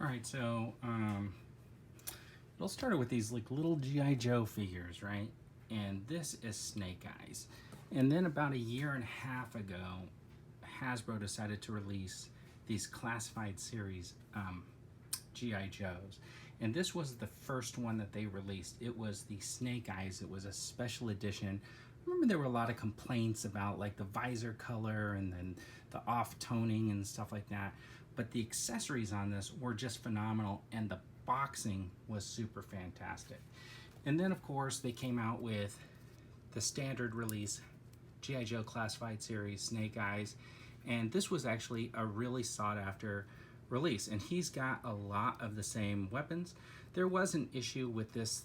All right, so it all started with these like little G.I. Joe figures, right? And this is Snake Eyes. And then about a year and a half ago, Hasbro decided to release these classified series G.I. Joes. And this was the first one that they released. It was the Snake Eyes. It was a special edition. I remember there were a lot of complaints about like the visor color and then the off toning and stuff like that. But the accessories on this were just phenomenal, and the boxing was super fantastic. And then of course they came out with the standard release G.I. Joe Classified Series Snake Eyes, and this was actually a really sought after release, and he's got a lot of the same weapons. There was an issue with this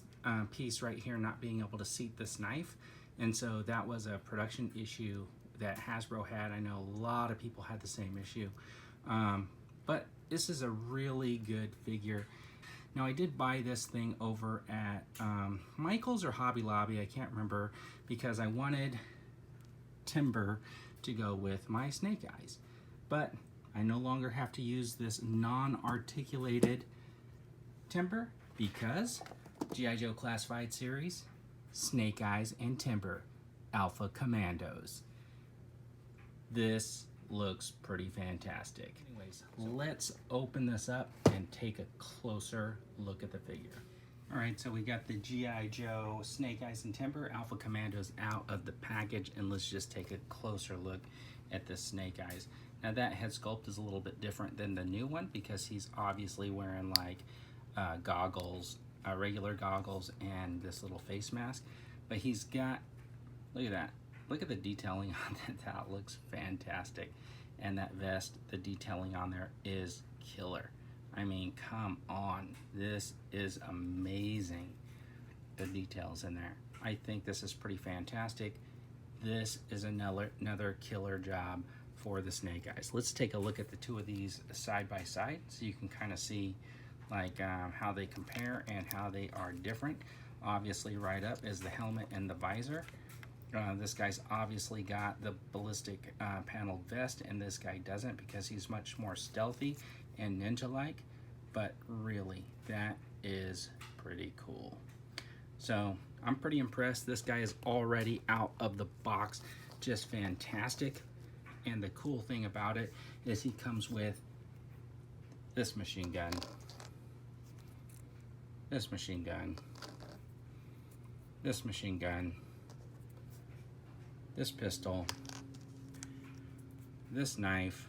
piece right here not being able to seat this knife, and so that was a production issue that Hasbro had. I know a lot of people had the same issue, but this is a really good figure. Now I did buy this thing over at Michael's or Hobby Lobby, I can't remember, because I wanted timber to go with my Snake Eyes, but I no longer have to use this non-articulated timber because G.I. Joe Classified Series, Snake Eyes and Timber, Alpha Commandos. This looks pretty fantastic. Anyways, let's open this up and take a closer look at the figure. All right, so we got the G.I. Joe Snake Eyes and Timber Alpha Commandos out of the package, and let's just take a closer look at the Snake Eyes. Now that head sculpt is a little bit different than the new one because he's obviously wearing like goggles, regular goggles, and this little face mask. But he's got, look at that. Look at the detailing on that. That looks fantastic. And that vest, the detailing on there is killer. I mean, come on. This is amazing, the details in there. I think this is pretty fantastic. This is another killer job for the Snake Eyes. Let's take a look at the two of these side by side so you can kind of see like how they compare and how they are different. Obviously right up is the helmet and the visor. This guy's obviously got the ballistic paneled vest, and this guy doesn't because he's much more stealthy and ninja-like, but really that is pretty cool. So I'm pretty impressed. This guy is already out of the box just fantastic. And the cool thing about it is he comes with this machine gun, this machine gun, this machine gun, this pistol, this knife,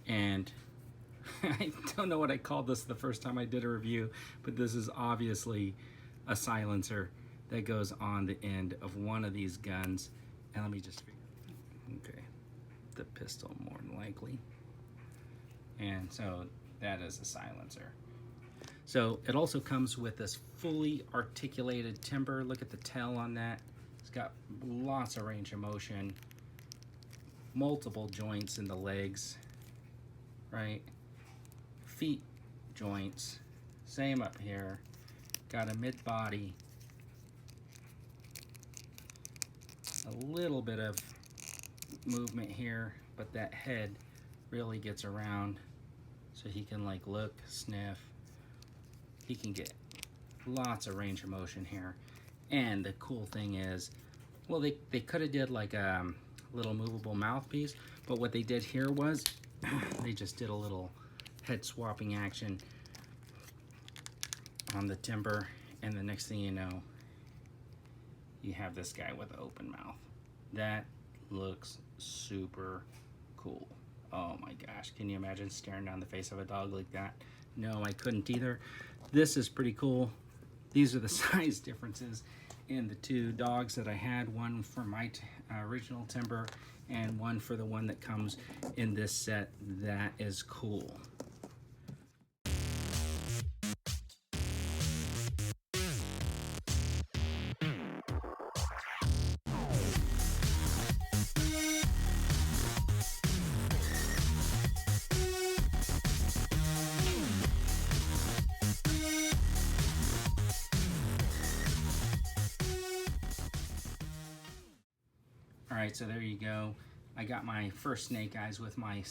and I don't know what I called this the first time I did a review, but this is obviously a silencer that goes on the end of one of these guns. And let me just figure. Okay, the pistol more than likely. And so that is a silencer. So it also comes with this fully articulated timber. Look at the tail on that. It's got lots of range of motion, multiple joints in the legs, right? Feet joints, same up here. Got a mid body, a little bit of movement here, but that head really gets around so he can like look, sniff. He can get lots of range of motion here. And the cool thing is, well, they could have did like a little movable mouthpiece, but what they did here was they just did a little head swapping action on the timber, and the next thing you know, you have this guy with an open mouth. That looks super cool. Oh my gosh, can you imagine staring down the face of a dog like that? No, I couldn't either. This is pretty cool. These are the size differences in the two dogs that I had, one for my original timber and one for the one that comes in this set. That is cool. Alright, so there you go. I got my first Snake Eyes with my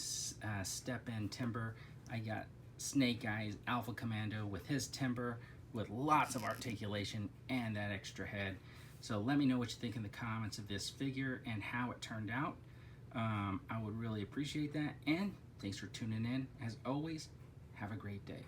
step-in timber. I got Snake Eyes Alpha Commando with his timber, with lots of articulation and that extra head. So let me know what you think in the comments of this figure and how it turned out. I would really appreciate that. And thanks for tuning in. As always, have a great day.